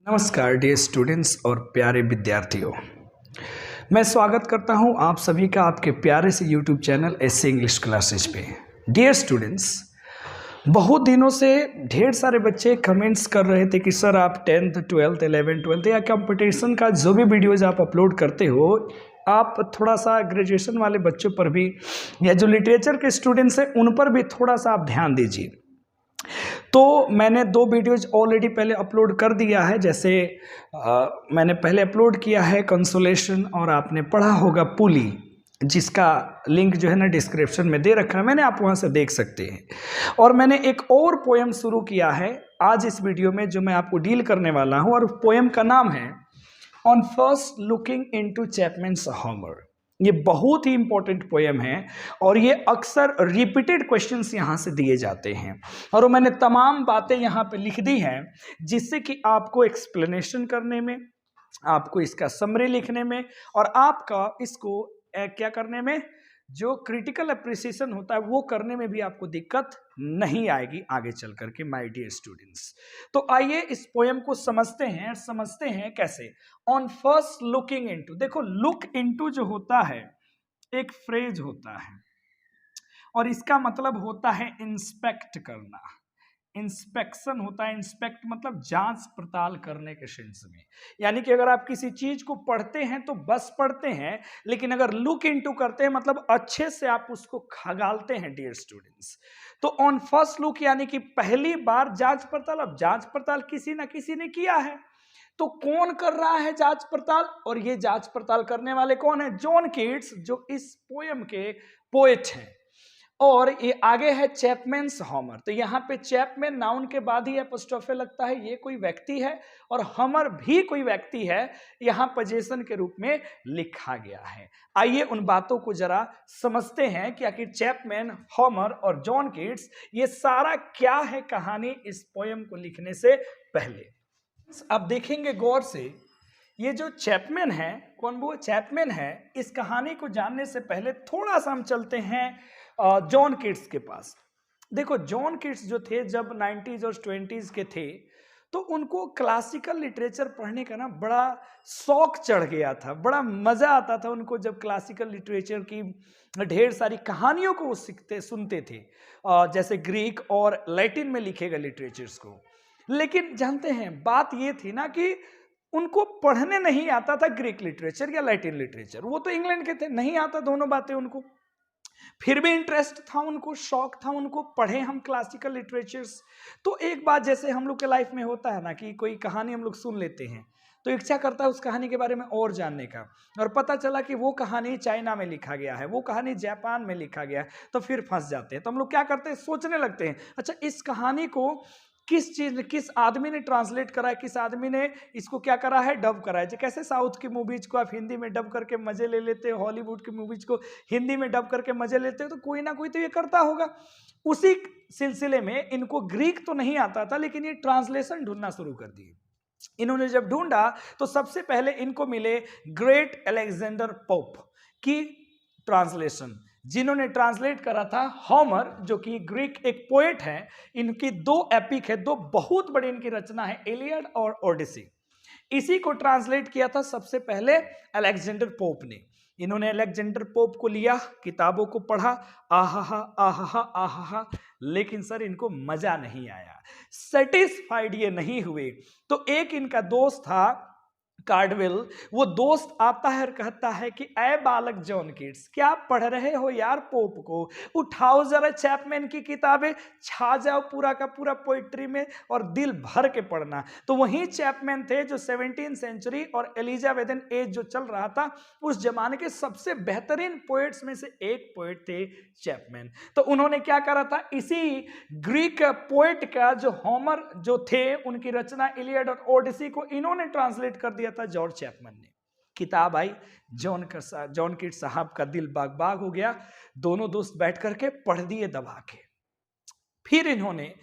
नमस्कार dear students और प्यारे विद्यार्थियों। मैं स्वागत करता हूं आप सभी का आपके प्यारे से YouTube channel SA English classes पे। डियर स्टूडेंट्स, बहुत दिनों से ढेर सारे बच्चे कमेंट्स कर रहे थे कि सर आप 10th 12th 11th 12th या कंपटीशन का जो भी वीडियोज आप अपलोड करते हो, आप थोड़ा सा ग्रेजुएशन वाले बच्चों पर भी या जो लिटरेचर के स्टूडेंट्स हैं उन पर भी थोड़ा सा आप ध्यान दीजिए। तो मैंने 2 वीडियोज ऑलरेडी पहले अपलोड कर दिया है। जैसे मैंने पहले अपलोड किया है कंसोलेशन और आपने पढ़ा होगा पुली, जिसका लिंक जो है ना डिस्क्रिप्शन में दे रखा है, मैंने आप वहाँ से देख सकते हैं। और मैंने एक और पोएम शुरू किया है आज इस वीडियो में जो मैं आपको डील करने वाला हूँ, और पोएम का नाम है ऑन फर्स्ट लुकिंग इनटू चैपमैन्स हॉमर। ये बहुत ही इंपॉर्टेंट पोएम है और ये अक्सर रिपीटेड क्वेश्चंस यहाँ से दिए जाते हैं, और मैंने तमाम बातें यहाँ पे लिख दी हैं जिससे कि आपको एक्सप्लेनेशन करने में, आपको इसका समरी लिखने में और आपका इसको क्या करने में, जो क्रिटिकल अप्रिसिएशन होता है वो करने में भी आपको दिक्कत नहीं आएगी आगे चल करके माय डियर स्टूडेंट्स। तो आइए इस पोएम को समझते हैं कैसे। ऑन फर्स्ट लुकिंग इनटू, देखो लुक इनटू जो होता है एक फ्रेज होता है और इसका मतलब होता है इंस्पेक्ट करना। इंस्पेक्शन होता है, इंस्पेक्ट मतलब जांच पड़ताल करने के सेंस में। यानी कि अगर आप किसी चीज को पढ़ते हैं तो बस पढ़ते हैं, लेकिन अगर लुक इनटू करते हैं मतलब अच्छे से आप उसको खगालते हैं डियर स्टूडेंट्स। तो ऑन फर्स्ट लुक यानी कि पहली बार जांच पड़ताल। अब जांच पड़ताल किसी ना किसी ने किया है, तो कौन कर रहा है जांच पड़ताल, और ये जांच पड़ताल करने वाले कौन है? जॉन कीट्स, जो इस पोएम के पोएट हैं। और ये आगे है चैपमैन्स हॉमर। तो यहाँ पे चैपमैन नाउन के बाद ही एपोस्ट्रोफे लगता है, ये कोई व्यक्ति है, और हमर भी कोई व्यक्ति है, यहाँ पोजीशन के रूप में लिखा गया है। आइए उन बातों को जरा समझते हैं कि आखिर चैपमैन, हॉमर और जॉन कीट्स ये सारा क्या है कहानी इस पोएम को लिखने से पहले। अब देखेंगे गौर से, ये जो चैपमैन है, कौन वो चैपमैन है, इस कहानी को जानने से पहले थोड़ा सा हम चलते हैं जॉन कीट्स के पास। देखो जॉन कीट्स जो थे जब 90s और 20s के थे, तो उनको क्लासिकल लिटरेचर पढ़ने का ना बड़ा शौक चढ़ गया था, बड़ा मजा आता था उनको जब क्लासिकल लिटरेचर की ढेर सारी कहानियों को वो सुनते थे, जैसे ग्रीक और लैटिन में लिखे गए लिटरेचर्स को। लेकिन जानते हैं बात ये थी ना कि उनको पढ़ने नहीं आता था ग्रीक लिटरेचर या लैटिन लिटरेचर, वो तो इंग्लैंड के थे, नहीं आता दोनों बातें उनको। फिर भी इंटरेस्ट था उनको, शौक था उनको, पढ़े हम क्लासिकल लिटरेचर्स। तो एक बात जैसे हम लोग के लाइफ में होता है ना कि कोई कहानी हम लोग सुन लेते हैं तो इच्छा करता है उस कहानी के बारे में और जानने का, और पता चला कि वो कहानी चाइना में लिखा गया है, वो कहानी जापान में लिखा गया है, तो फिर फंस जाते हैं। तो हम लोग क्या करते हैं, सोचने लगते हैं अच्छा इस कहानी को किस आदमी ने ट्रांसलेट करा है, किस आदमी ने इसको क्या करा है, डब करा है। कैसे साउथ की मूवीज को आप हिंदी में डब करके मजे ले लेते हो, हॉलीवुड की मूवीज को हिंदी में डब करके मजे लेते हो, तो कोई ना कोई तो ये करता होगा। उसी सिलसिले में इनको ग्रीक तो नहीं आता था, लेकिन ये ट्रांसलेशन ढूंढना शुरू कर दिए। इन्होंने जब ढूंढा तो सबसे पहले इनको मिले ग्रेट अलेक्जेंडर पोप की ट्रांसलेशन, जिन्होंने ट्रांसलेट करा था हॉमर, जो कि ग्रीक एक पोएट है। इनकी 2 एपिक है, 2 बहुत बड़ी इनकी रचना है, इलियड और ओडिसी। इसी को ट्रांसलेट किया था सबसे पहले अलेक्जेंडर पोप ने। इन्होंने अलेक्जेंडर पोप को लिया, किताबों को पढ़ा, आहा आहा आहा, लेकिन सर इनको मजा नहीं आया, सेटिस्फाइड ये नहीं हुए। तो एक इनका दोस्त था कार्डविल, वो दोस्त आता है और कहता है कि ऐ बालक जॉन कीट्स, क्या पढ़ रहे हो यार पोप को, उठाओ जरा चैपमैन की किताबें, छा जाओ पूरा का पूरा पोइट्री में और दिल भर के पढ़ना। तो वही चैपमैन थे जो 17th सेंचुरी और एलिजाबेथन एज जो चल रहा था, उस जमाने के सबसे बेहतरीन पोएट्स में से एक पोएट थे चैपमैन। तो उन्होंने क्या करा था, इसी ग्रीक पोएट का जो होमर जो थे, उनकी रचना इलियड और ओडिसी को इन्होंने ट्रांसलेट कर दिया था जॉर्ज चैपमैन ने। किताब आई, जॉन कीट्स साहब का दिल बाग बाग हो गया, दोनों दोस्त बैठ करके पढ़ दिए दबा के। फिर इन्होंने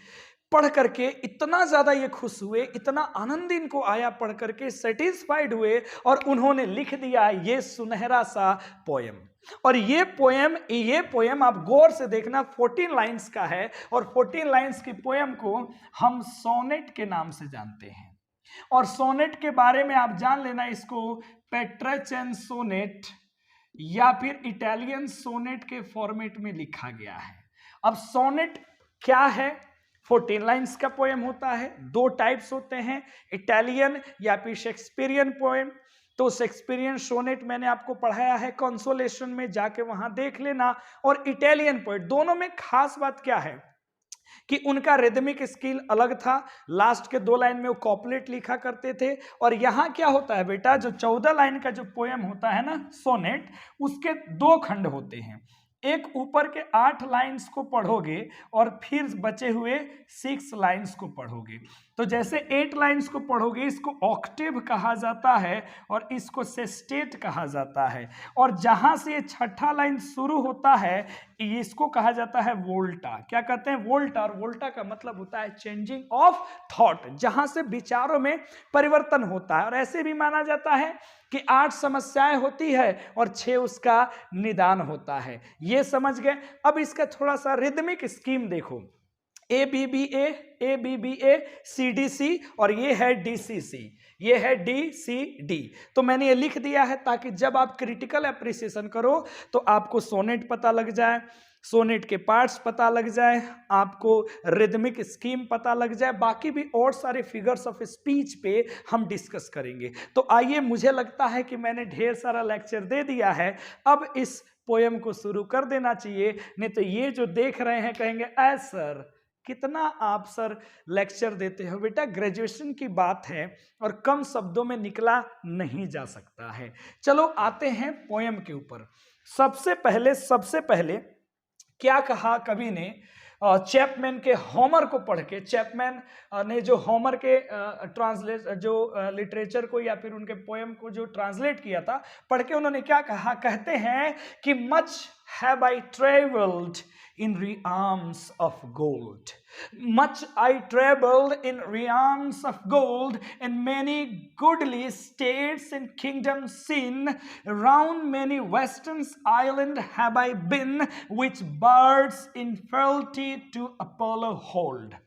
पढ़ करके इतना ज्यादा ये खुश हुए, इतना आनंद इनको आया पढ़ करके, सेटिस्फाइड हुए, और उन्होंने लिख दिया ये सुनहरा सा पोएम। और ये पोएम आप गौर से देखना 14 लाइंस का है, और 14 लाइंस की पोएम को हम सोनेट के नाम से जानते हैं। और सोनेट के बारे में आप जान लेना, इसको पेट्रचन सोनेट या फिर इटालियन सोनेट के फॉर्मेट में लिखा गया है। अब सोनेट क्या है? 14 लाइन्स का पोएम होता है। दो टाइप्स होते हैं, इटालियन या फिर शेक्सपियरियन पोएम। तो शेक्सपियरियन सोनेट मैंने आपको पढ़ाया है कंसोलेशन में, जाके वहां देख लेना। और इटालियन पोएट, दोनों में खास बात क्या है कि उनका रिदमिक स्किल अलग था। लास्ट के 2 लाइन में वो कॉपलेट लिखा करते थे। और यहां क्या होता है बेटा, जो 14 लाइन का जो पोएम होता है ना सोनेट, उसके 2 खंड होते हैं। एक ऊपर के 8 लाइंस को पढ़ोगे और फिर बचे हुए 6 लाइंस को पढ़ोगे। तो जैसे 8 लाइंस को पढ़ोगे, इसको ऑक्टेव कहा जाता है और इसको सेस्टेट कहा जाता है। और जहां से ये 6ठा लाइन शुरू होता है, इसको कहा जाता है वोल्टा। क्या कहते हैं? वोल्टा। और वोल्टा का मतलब होता है चेंजिंग ऑफ थॉट, जहां से विचारों में परिवर्तन होता है। और ऐसे भी माना जाता है कि 8 समस्याएं होती है और 6 उसका निदान होता है। ये समझ गए। अब इसका थोड़ा सा रिदमिक स्कीम देखो, ABBA, ABBA, CDC और ये है DCC, ये है DCD। तो मैंने ये लिख दिया है ताकि जब आप क्रिटिकल एप्रिसिएशन करो तो आपको सोनेट पता लग जाए, सोनेट के पार्ट्स पता लग जाए, आपको रिदमिक स्कीम पता लग जाए। बाकी भी और सारे फिगर्स ऑफ स्पीच पे हम डिस्कस करेंगे। तो आइए, मुझे लगता है कि मैंने ढेर सारा लेक्चर दे दिया है, अब इस पोएम को शुरू कर देना चाहिए। नहीं तो ये जो देख रहे हैं कहेंगे, ऐ सर कितना आप सर लेक्चर देते हो। बेटा ग्रेजुएशन की बात है और कम शब्दों में निकला नहीं जा सकता है। चलो आते हैं पोएम के ऊपर। सबसे पहले क्या कहा कवि ने? चैपमैन के होमर को पढ़ के, चैपमैन ने जो होमर के लिटरेचर को या फिर उनके पोएम को जो ट्रांसलेट किया था, पढ़ के उन्होंने क्या कहा? कहते हैं कि much have I travelled in realms of gold. Much I traveled in realms of gold, and many goodly states and kingdoms seen. Round many western island have I been, which birds in fealty to Apollo hold.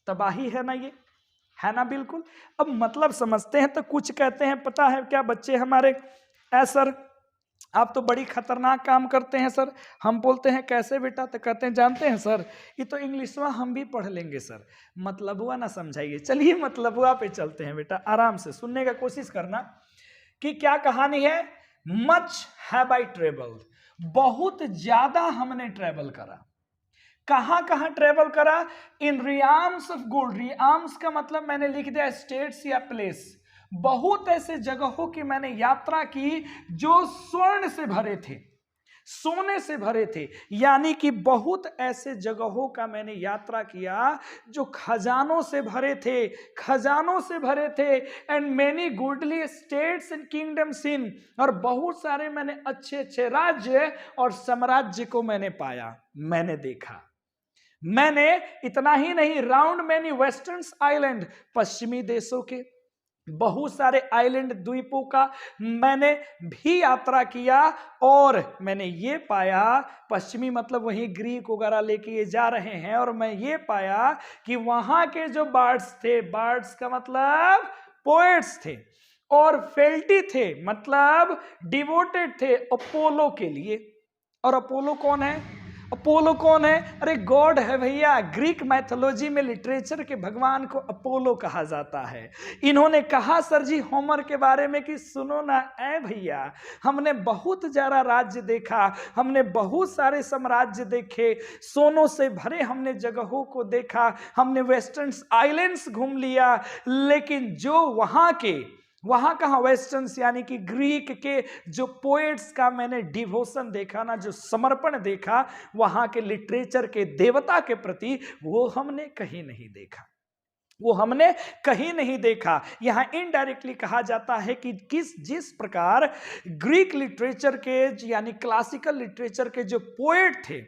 तबाही है ना ये, है ना? बिल्कुल। अब मतलब समझते हैं तो कुछ कहते हैं, पता है क्या बच्चे हमारे? सर आप तो बड़ी खतरनाक काम करते हैं सर। हम बोलते हैं कैसे बेटा? तो कहते हैं जानते हैं सर, ये तो इंग्लिशवा हम भी पढ़ लेंगे सर, मतलबुआ ना समझाइए। चलिए मतलबुआ पे चलते हैं बेटा, आराम से सुनने का कोशिश करना कि क्या कहानी है। मच हैव आई ट्रेवल्ड, बहुत ज्यादा हमने ट्रेवल करा। कहां कहां ट्रेवल करा? इन रियाम्स ऑफ गोल्ड। रियाम्स का मतलब मैंने लिख दिया स्टेट्स या प्लेस। बहुत ऐसे जगहों की मैंने यात्रा की जो स्वर्ण से भरे थे, सोने से भरे थे। यानी कि बहुत ऐसे जगहों का मैंने यात्रा किया जो खजानों से भरे थे, खजानों से भरे थे। And many goodly states and kingdoms in, और बहुत सारे मैंने अच्छे अच्छे राज्य और साम्राज्य को मैंने पाया, मैंने देखा। मैंने इतना ही नहीं, राउंड मेनी वेस्टर्न आइलैंड, पश्चिमी देशों के बहुत सारे आइलैंड द्वीपों का मैंने भी यात्रा किया। और मैंने ये पाया, पश्चिमी मतलब वही ग्रीक वगैरह लेके ये जा रहे हैं, और मैं ये पाया कि वहां के जो बर्ड्स थे, बर्ड्स का मतलब पोएट्स थे, और फेल्टी थे मतलब डिवोटेड थे अपोलो के लिए। और अपोलो कौन है? अपोलो कौन है? अरे गॉड है भैया। ग्रीक मैथोलॉजी में लिटरेचर के भगवान को अपोलो कहा जाता है। इन्होंने कहा सर जी होमर के बारे में कि सुनो ना ऐ भैया, हमने बहुत ज्यादा राज्य देखा, हमने बहुत सारे साम्राज्य देखे, सोनों से भरे हमने जगहों को देखा, हमने वेस्टर्न आइलैंड्स घूम लिया, लेकिन जो वहां कहां वेस्टर्न्स यानी कि ग्रीक के जो पोएट्स का मैंने डिवोशन देखा ना, जो समर्पण देखा वहां के लिटरेचर के देवता के प्रति, वो हमने कहीं नहीं देखा, वो हमने कहीं नहीं देखा। यहां इनडायरेक्टली कहा जाता है कि जिस प्रकार ग्रीक लिटरेचर के यानी क्लासिकल लिटरेचर के जो पोएट थे,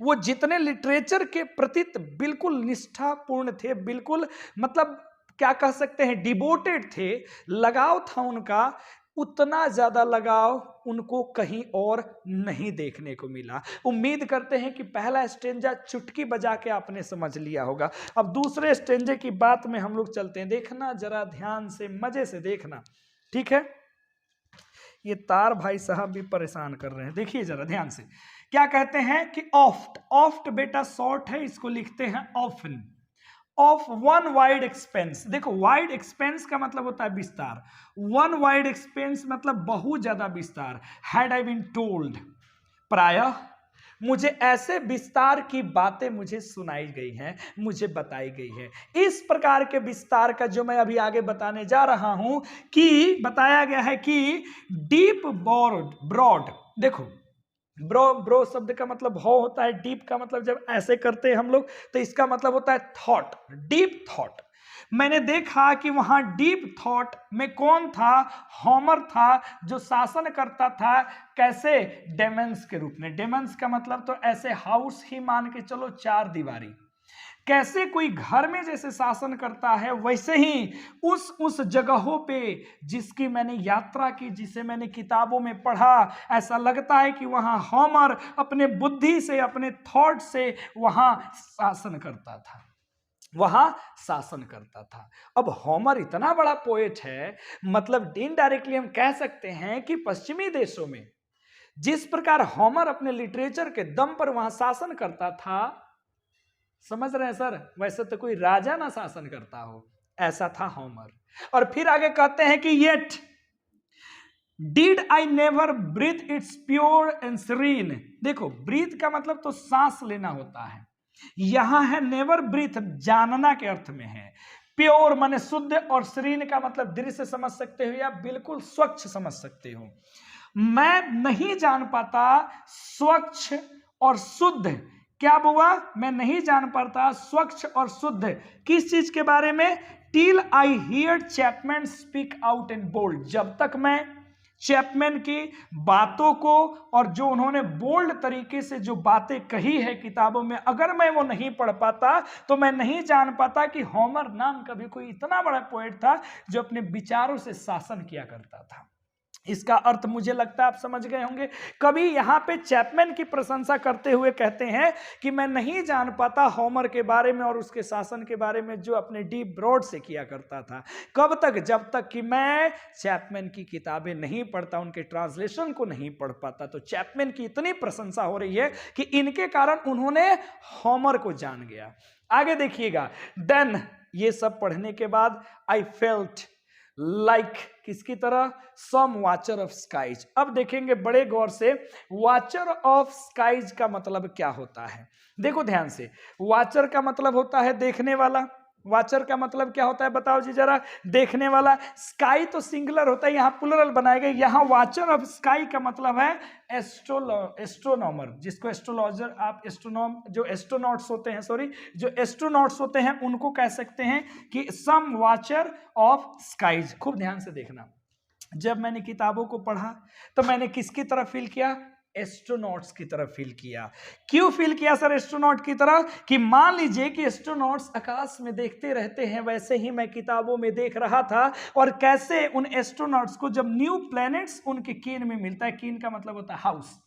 वो जितने लिटरेचर के प्रति बिल्कुल निष्ठापूर्ण थे, बिल्कुल मतलब क्या कह सकते हैं डिवोटेड थे, लगाव था उनका, उतना ज्यादा लगाव उनको कहीं और नहीं देखने को मिला। उम्मीद करते हैं कि पहला स्टेंजा चुटकी बजा के आपने समझ लिया होगा। अब दूसरे स्टेंजे की बात में हम लोग चलते हैं, देखना जरा ध्यान से, मजे से देखना, ठीक है। ये तार भाई साहब भी परेशान कर रहे हैं, देखिए जरा ध्यान से। क्या कहते हैं कि ऑफ्ट, ऑफ्ट बेटा शॉर्ट है, इसको लिखते हैं often, of one wide expense. देखो वाइड एक्सपेंस का मतलब होता है विस्तार, वन वाइड एक्सपेंस मतलब बहुत ज्यादा विस्तार। हैड आई बीन टोल्ड, प्रायः मुझे ऐसे विस्तार की बातें मुझे सुनाई गई हैं, मुझे बताई गई है। इस प्रकार के विस्तार का जो मैं अभी आगे बताने जा रहा हूं कि बताया गया है कि डीप ब्रॉड, देखो ब्रो शब्द का मतलब हो होता है, डीप का मतलब जब ऐसे करते हैं हम लोग तो इसका मतलब होता है थॉट, डीप थॉट। मैंने देखा कि वहां डीप थॉट में कौन था, होमर था, जो शासन करता था कैसे, डेमंस के रूप में। डेमंस का मतलब तो ऐसे हाउस ही मान के चलो, चार दीवारी, कैसे कोई घर में जैसे शासन करता है वैसे ही उस जगहों पे जिसकी मैंने यात्रा की, जिसे मैंने किताबों में पढ़ा, ऐसा लगता है कि वहां होमर अपने बुद्धि से, अपने थॉट से वहां शासन करता था, वहां शासन करता था। अब होमर इतना बड़ा पोएट है, मतलब इनडायरेक्टली हम कह सकते हैं कि पश्चिमी देशों में जिस प्रकार होमर अपने लिटरेचर के दम पर वहां शासन करता था, समझ रहे हैं सर, वैसे तो कोई राजा ना शासन करता हो, ऐसा था होमर। और फिर आगे कहते हैं कि yet did I never breathe its pure and serene. देखो ब्रीथ का मतलब तो सांस लेना होता है, यहां है नेवर ब्रीथ, जानना के अर्थ में है। प्योर माने शुद्ध, और सीरीन का मतलब दृश्य समझ सकते हो या बिल्कुल स्वच्छ समझ सकते हो। मैं नहीं जान पाता स्वच्छ और शुद्ध, क्या हुआ, मैं नहीं जान पाता स्वच्छ और शुद्ध किस चीज के बारे में, till I hear Chapman speak out in bold, जब तक मैं चैपमैन की बातों को और जो उन्होंने बोल्ड तरीके से जो बातें कही है किताबों में, अगर मैं वो नहीं पढ़ पाता तो मैं नहीं जान पाता कि होमर नाम का भी कोई इतना बड़ा पोएट था जो अपने विचारों से शासन किया करता था। इसका अर्थ मुझे लगता है आप समझ गए होंगे। कभी यहां पे चैपमैन की प्रशंसा करते हुए कहते हैं कि मैं नहीं जान पाता होमर के बारे में और उसके शासन के बारे में जो अपने डीप ब्रॉड से किया करता था। कब तक, जब तक कि मैं चैपमैन की किताबें नहीं पढ़ता, उनके ट्रांसलेशन को नहीं पढ़ पाता। तो चैपमैन की इतनी प्रशंसा हो रही है कि इनके कारण उन्होंने होमर को जान गया। आगे देखिएगा, देन ये सब पढ़ने के बाद आई फेल्ट लाइक किसकी तरह, सम वाचर ऑफ स्काइज। अब देखेंगे बड़े गौर से, वाचर ऑफ स्काइज का मतलब क्या होता है। देखो ध्यान से, वाचर का मतलब होता है देखने वाला, वाचर का मतलब क्या होता है बताओ जी जरा, देखने वाला। स्काई तो सिंगुलर होता है, यहां प्लुरल बनाए गए, यहां वाचर ऑफ स्काई का मतलब है एस्ट्रोनॉमर, जिसको एस्ट्रोलॉजर आप जो एस्ट्रोनॉट्स होते हैं, सॉरी जो एस्ट्रोनॉट्स होते हैं उनको कह सकते हैं कि सम वाचर ऑफ स्काइज। खूब ध्यान से देखना, जब मैंने किताबों को पढ़ा तो मैंने किसकी तरह फील किया, एस्ट्रोनॉट्स की तरह फील किया। क्यों फील किया सर एस्ट्रोनॉट की तरह, कि मान लीजिए कि एस्ट्रोनॉट्स आकाश में देखते रहते हैं, वैसे ही मैं किताबों में देख रहा था। और कैसे उन एस्ट्रोनॉट्स को जब न्यू प्लैनेट्स उनके कीन में मिलता है, कीन का मतलब होता है हाउस,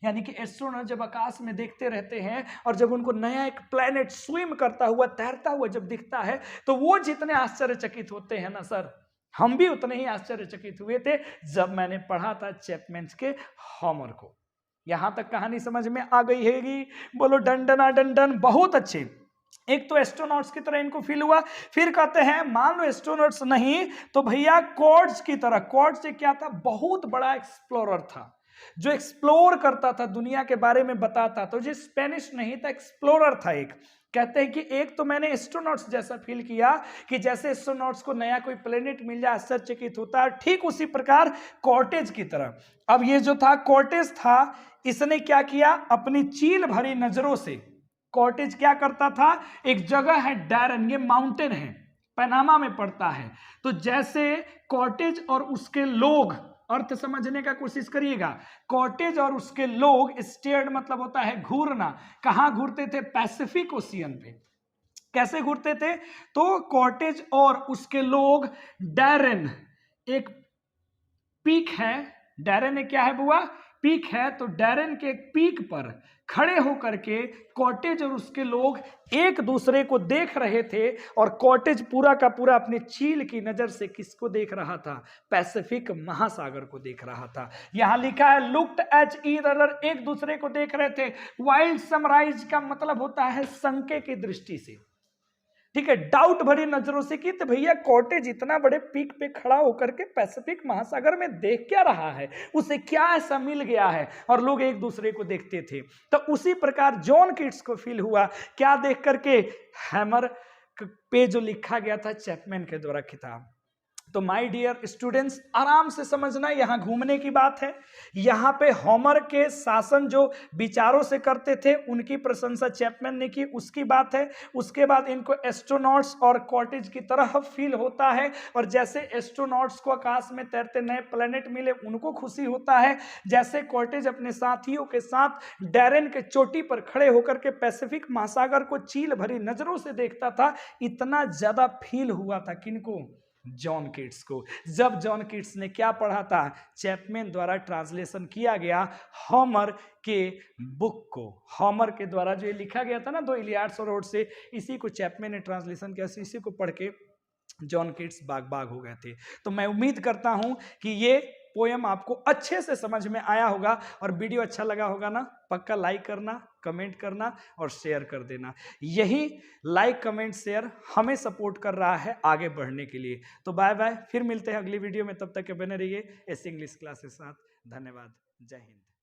यानी कि एस्ट्रोनॉट जब आकाश में देखते रहते हैं और जब उनको नया एक प्लैनेट स्विम करता हुआ, तैरता हुआ जब दिखता है, तो वो जितने आश्चर्यचकित होते हैं ना सर, हम भी उतने ही आश्चर्यचकित हुए थे जब मैंने पढ़ा था चैपमैन के होमर को। यहां तक कहानी समझ में आ गई हैगी, बोलो डंडना डंडन, बहुत अच्छे। एक तो एस्ट्रोनॉट्स की तरह इनको फील हुआ। फिर कहते हैं मान लो एस्ट्रोनॉट्स नहीं तो भैया कॉर्ड्स की तरह। कॉर्ड्स से क्या था, बहुत बड़ा एक्सप्लोरर था जो एक्सप्लोर करता था, दुनिया के बारे में बताता। तो जो स्पेनिश नहीं था, एक्सप्लोरर था एक। कहते हैं कि एक तो मैंने एस्ट्रोनॉट्स जैसा फील किया कि जैसे एस्ट्रोनॉट्स को नया कोई प्लेनेट मिल जाए आश्चर्यचकित होता है, ठीक उसी प्रकार कॉर्टेज की तरह। अब ये जो था कॉर्टेज था, इसने क्या किया, अपनी चील भरी नजरों से, कॉर्टेज क्या करता था, एक जगह है डैरन, ये माउंटेन है, पनामा में पड़ता है। तो जैसे कॉर्टेज और उसके लोग, अर्थ समझने का कोशिश करिएगा, कॉर्टेज और उसके लोग, स्टेयर्ड मतलब होता है घूरना, कहां घूरते थे, पैसिफिक ओशियन पे। कैसे घूरते थे, तो कॉर्टेज और उसके लोग डैरन, एक पीक है, डैरेन एक क्या है बुआ, पीक है। तो डैरेन के पीक पर खड़े होकर के कॉटेज और उसके लोग एक दूसरे को देख रहे थे, और कॉटेज पूरा का पूरा अपनी चील की नजर से किसको देख रहा था, पैसिफिक महासागर को देख रहा था। यहां लिखा है लुक्ड एट ईच अदर, एक दूसरे को देख रहे थे। वाइल्ड सनराइज का मतलब होता है संके की दृष्टि से, ठीक है, डाउट भरी नजरों से कि तो भैया कॉटेज इतना बड़े पीक पे खड़ा होकर के पैसिफिक महासागर में देख क्या रहा है, उसे क्या ऐसा मिल गया है, और लोग एक दूसरे को देखते थे। तो उसी प्रकार जॉन कीट्स को फील हुआ, क्या देख करके, हैमर पे जो लिखा गया था चैपमैन के द्वारा किताब। तो माय डियर स्टूडेंट्स, आराम से समझना, यहां घूमने की बात है। यहां पे होमर के शासन जो विचारों से करते थे उनकी प्रशंसा चैपमैन ने की, उसकी बात है। उसके बाद इनको एस्ट्रोनॉट्स और कॉटेज की तरह फील होता है, और जैसे एस्ट्रोनॉट्स को आकाश में तैरते नए प्लेनेट मिले उनको खुशी होता है, जैसे कॉटेज अपने साथियों के साथ डैरेन के चोटी पर खड़े होकर के पैसिफिक महासागर को चील भरी नजरों से देखता था, इतना ज्यादा फील हुआ था किनको, जॉन कीट्स को। जब जॉन कीट्स ने क्या पढ़ा था, चैपमैन द्वारा ट्रांसलेशन किया गया होमर के बुक को, होमर के द्वारा जो ये लिखा गया था ना, दो इलियाड्स और ओडिसी, इसी को चैपमैन ने ट्रांसलेशन किया, इसी को पढ़ के जॉन कीट्स बाग बाग हो गए थे। तो मैं उम्मीद करता हूं कि ये पोयम आपको अच्छे से समझ में आया होगा, और वीडियो अच्छा लगा होगा ना, पक्का लाइक करना, कमेंट करना और शेयर कर देना। यही लाइक कमेंट शेयर हमें सपोर्ट कर रहा है आगे बढ़ने के लिए। तो बाय बाय, फिर मिलते हैं अगली वीडियो में, तब तक के बने रहिए ऐसे इंग्लिश क्लास के साथ। धन्यवाद, जय हिंद।